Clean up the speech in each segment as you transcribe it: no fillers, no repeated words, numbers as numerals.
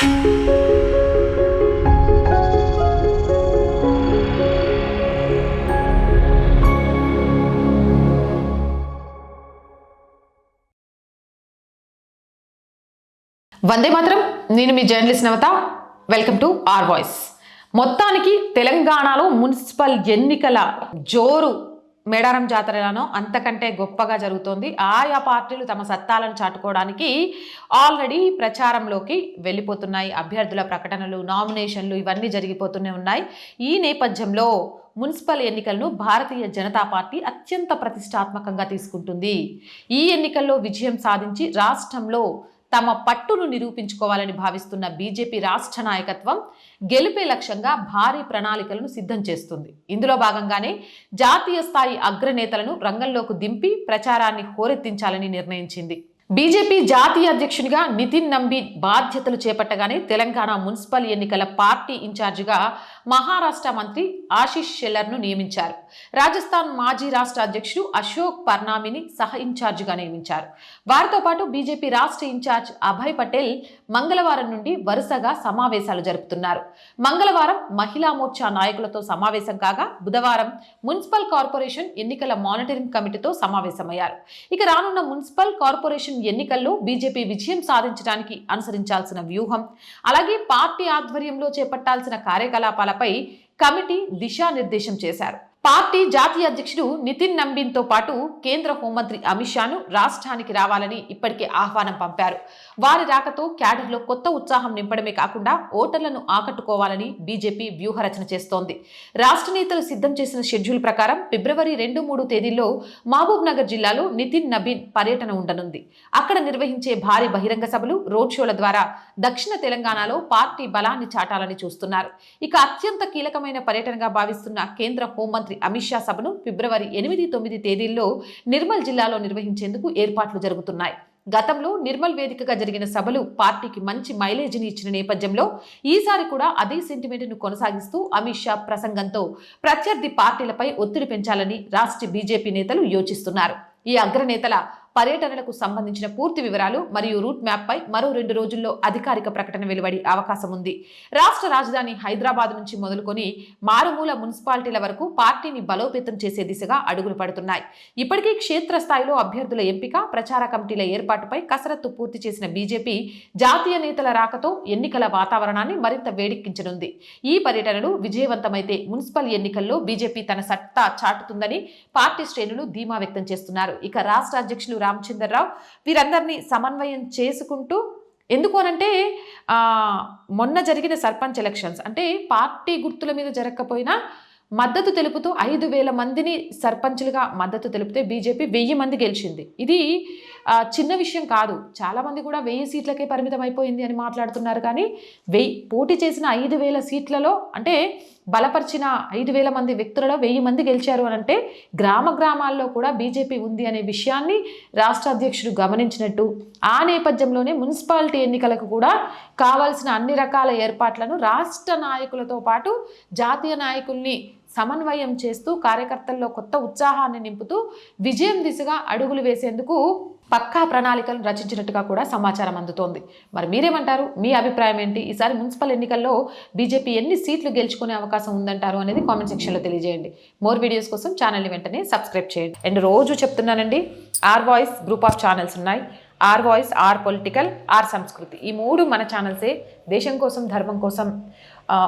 వందే మాత్రం. నేను మీ journalist Navata. Welcome to R voice. మొత్తానికి తెలంగాణలో మున్సిపల్ ఎన్నికల జోరు మేడారం జాతరలోనో అంతకంటే గొప్పగా జరుగుతోంది. ఆయా పార్టీలు తమ సత్తాలను చాటుకోవడానికి ఆల్రెడీ ప్రచారంలోకి వెళ్ళిపోతున్నాయి. అభ్యర్థుల ప్రకటనలు, నామినేషన్లు ఇవన్నీ జరిగిపోతూనే ఉన్నాయి. ఈ నేపథ్యంలో మున్సిపల్ ఎన్నికలను భారతీయ జనతా పార్టీ అత్యంత ప్రతిష్టాత్మకంగా తీసుకుంటుంది. ఈ ఎన్నికల్లో విజయం సాధించి రాష్ట్రంలో తమ పట్టును నిరూపించుకోవాలని భావిస్తున్న బీజేపీ రాష్ట్ర నాయకత్వం గెలుపే లక్ష్యంగా భారీ ప్రణాళికలను సిద్ధం చేస్తుంది. ఇందులో భాగంగానే జాతీయ స్థాయి అగ్రనేతలను రంగంలోకి దింపి ప్రచారాన్ని హోరెత్తించాలని నిర్ణయించింది. బీజేపీ జాతీయ అధ్యక్షునిగా నితిన్ నంబీన్ బాధ్యతలు చేపట్టగానే తెలంగాణ మున్సిపల్ ఎన్నికల పార్టీ ఇన్ఛార్జిగా మహారాష్ట్ర మంత్రి ఆశిష్ షెల్లర్ను నియమించారు. రాజస్థాన్ మాజీ రాష్ట్ర అధ్యక్షుడు అశోక్ పర్నామిని సహ ఇన్ఛార్జిగా నియమించారు. వారితో పాటు బీజేపీ రాష్ట్ర ఇన్ఛార్జ్ అభయ్ పటేల్ మంగళవారం నుండి వరుసగా సమావేశాలు జరుపుతున్నారు. మంగళవారం మహిళా మోర్చా నాయకులతో సమావేశం కాగా బుధవారం మున్సిపల్ కార్పొరేషన్ ఎన్నికల మానిటరింగ్ కమిటీతో సమావేశమయ్యారు. ఇక రానున్న మున్సిపల్ కార్పొరేషన్ ఎన్నికల్లో బీజేపీ విజయం సాధించడానికి అనుసరించాల్సిన వ్యూహం, అలాగే పార్టీ ఆధ్వర్యంలో చేపట్టాల్సిన కార్యకలాపాలపై కమిటీ దిశానిర్దేశం చేశారు. పార్టీ జాతీయ అధ్యక్షుడు నితిన్ నంబీన్తో పాటు కేంద్ర హోంమంత్రి అమిత్ షాను రాష్ట్రానికి రావాలని ఇప్పటికే ఆహ్వానం పంపారు. వారి రాకతో క్యాడర్లో కొత్త ఉత్సాహం నింపడమే కాకుండా ఓటర్లను ఆకట్టుకోవాలని బీజేపీ వ్యూహరచన చేస్తోంది. రాష్ట్ర నేతలు సిద్ధం చేసిన షెడ్యూల్ ప్రకారం ఫిబ్రవరి 2-3 తేదీల్లో మహబూబ్ నగర్ జిల్లాలో నితిన్ నబీన్ పర్యటన ఉండనుంది. అక్కడ నిర్వహించే భారీ బహిరంగ సభలు, రోడ్ షోల ద్వారా దక్షిణ తెలంగాణలో పార్టీ బలాన్ని చాటాలని చూస్తున్నారు. ఇక అత్యంత కీలకమైన పర్యటనగా భావిస్తున్న కేంద్ర హోంమంత్రి అమిత్ షా సభను ఫిబ్రవరి 8-9 తేదీల్లో నిర్మల్ జిల్లాలో నిర్వహించేందుకు ఏర్పాట్లు జరుగుతున్నాయి. గతంలో నిర్మల్ వేదికగా జరిగిన సభలు పార్టీకి మంచి మైలేజీని ఇచ్చిన నేపథ్యంలో ఈసారి కూడా అదే సెంటిమెంట్ను కొనసాగిస్తూ అమిత్ షా ప్రసంగంతో ప్రత్యర్థి పార్టీలపై ఒత్తిడి పెంచాలని రాష్ట్ర బీజేపీ నేతలు యోచిస్తున్నారు. ఈ అగ్రనేతల పర్యటనలకు సంబంధించిన పూర్తి వివరాలు మరియు రూట్ మ్యాప్ పై మరో 2 రోజుల్లో అధికారిక ప్రకటన వెలువడే అవకాశం ఉంది. రాష్ట్ర రాజధాని హైదరాబాద్ నుంచి మొదలుకొని మారుమూల మున్సిపాలిటీల వరకు పార్టీని బలోపేతం చేసే దిశగా అడుగులు పడుతున్నాయి. ఇప్పటికే క్షేత్రస్థాయిలో అభ్యర్థుల ఎంపిక, ప్రచార కమిటీల ఏర్పాటుపై కసరత్తు పూర్తి చేసిన బీజేపీ జాతీయ నేతల రాకతో ఎన్నికల వాతావరణాన్ని మరింత వేడెక్కించనుంది. ఈ పర్యటనలు విజయవంతమైతే మున్సిపల్ ఎన్నికల్లో బీజేపీ తన సత్తా చాటుతుందని పార్టీ శ్రేణులు ధీమా వ్యక్తం చేస్తున్నారు. ఇక రాష్ట్ర అధ్యక్షులు రామచంద్రరావు వీరందరినీ సమన్వయం చేసుకుంటూ, ఎందుకు అనంటే మొన్న జరిగిన సర్పంచ్ ఎలక్షన్స్ అంటే పార్టీ గుర్తుల మీద జరగకపోయినా మద్దతు తెలుపుతూ 5,000 మందిని సర్పంచులుగా మద్దతు తెలిపితే బీజేపీ 1000 మంది గెలిచింది. ఇది చిన్న విషయం కాదు. చాలామంది కూడా 1000 సీట్లకే పరిమితం అయిపోయింది అని మాట్లాడుతున్నారు. కానీ పోటీ చేసిన 5,000 సీట్లలో అంటే బలపరిచిన 5,000 మంది వ్యక్తులలో 1000 మంది గెలిచారు అని అంటే గ్రామాల్లో కూడా బీజేపీ ఉంది అనే విషయాన్ని రాష్ట్ర అధ్యక్షుడు గమనించినట్టు, ఆ నేపథ్యంలోనే మున్సిపాలిటీ ఎన్నికలకు కూడా కావాల్సిన అన్ని రకాల ఏర్పాట్లను రాష్ట్ర నాయకులతో పాటు జాతీయ నాయకుల్ని సమన్వయం చేస్తూ కార్యకర్తల్లో కొత్త ఉత్సాహాన్ని నింపుతూ విజయం దిశగా అడుగులు వేసేందుకు పక్కా ప్రణాళికలను రచించినట్టుగా కూడా సమాచారం అందుతోంది. మరి మీరేమంటారు? మీ అభిప్రాయం ఏంటి? ఈసారి మున్సిపల్ ఎన్నికల్లో బీజేపీ ఎన్ని సీట్లు గెలుచుకునే అవకాశం ఉందంటారు అనేది కామెంట్ సెక్షన్లో తెలియజేయండి. మోర్ వీడియోస్ కోసం ఛానల్ని వెంటనే సబ్స్క్రైబ్ చేయండి. అండ్ రోజు చెప్తున్నానండి, R voice group of channels ఉన్నాయి. R voice, R political, R Sanskriti. ఈ 3 మన ఛానల్సే. దేశం కోసం, ధర్మం కోసం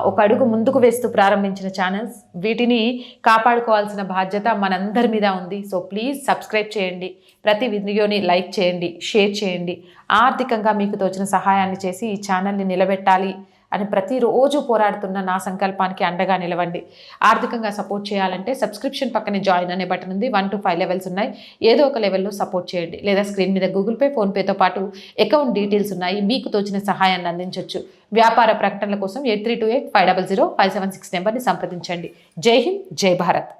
ఒక అడుగు ముందుకు వేస్తూ ప్రారంభించిన ఛానల్స్. వీటిని కాపాడుకోవాల్సిన బాధ్యత మనందరి మీద ఉంది. సో ప్లీజ్ సబ్స్క్రైబ్ చేయండి, ప్రతి వీడియోని లైక్ చేయండి, షేర్ చేయండి. ఆర్థికంగా మీకు తోచిన సహాయాన్ని చేసి ఈ ఛానల్ని నిలబెట్టాలి అని ప్రతిరోజు పోరాడుతున్న నా సంకల్పానికి అండగా నిలవండి. ఆర్థికంగా సపోర్ట్ చేయాలంటే సబ్స్క్రిప్షన్ పక్కనే జాయిన్ అనే బటన్ ఉంది. 1 to 5 లెవెల్స్ ఉన్నాయి. ఏదో ఒక లెవెల్లో సపోర్ట్ చేయండి. లేదా స్క్రీన్ మీద గూగుల్ పే, ఫోన్పేతో పాటు అకౌంట్ డీటెయిల్స్ ఉన్నాయి. మీకు తోచిన సహాయాన్ని అందించవచ్చు. వ్యాపార ప్రకటనల కోసం 8328500576 నెంబర్ని సంప్రదించండి. జై హింద్, జై భారత్.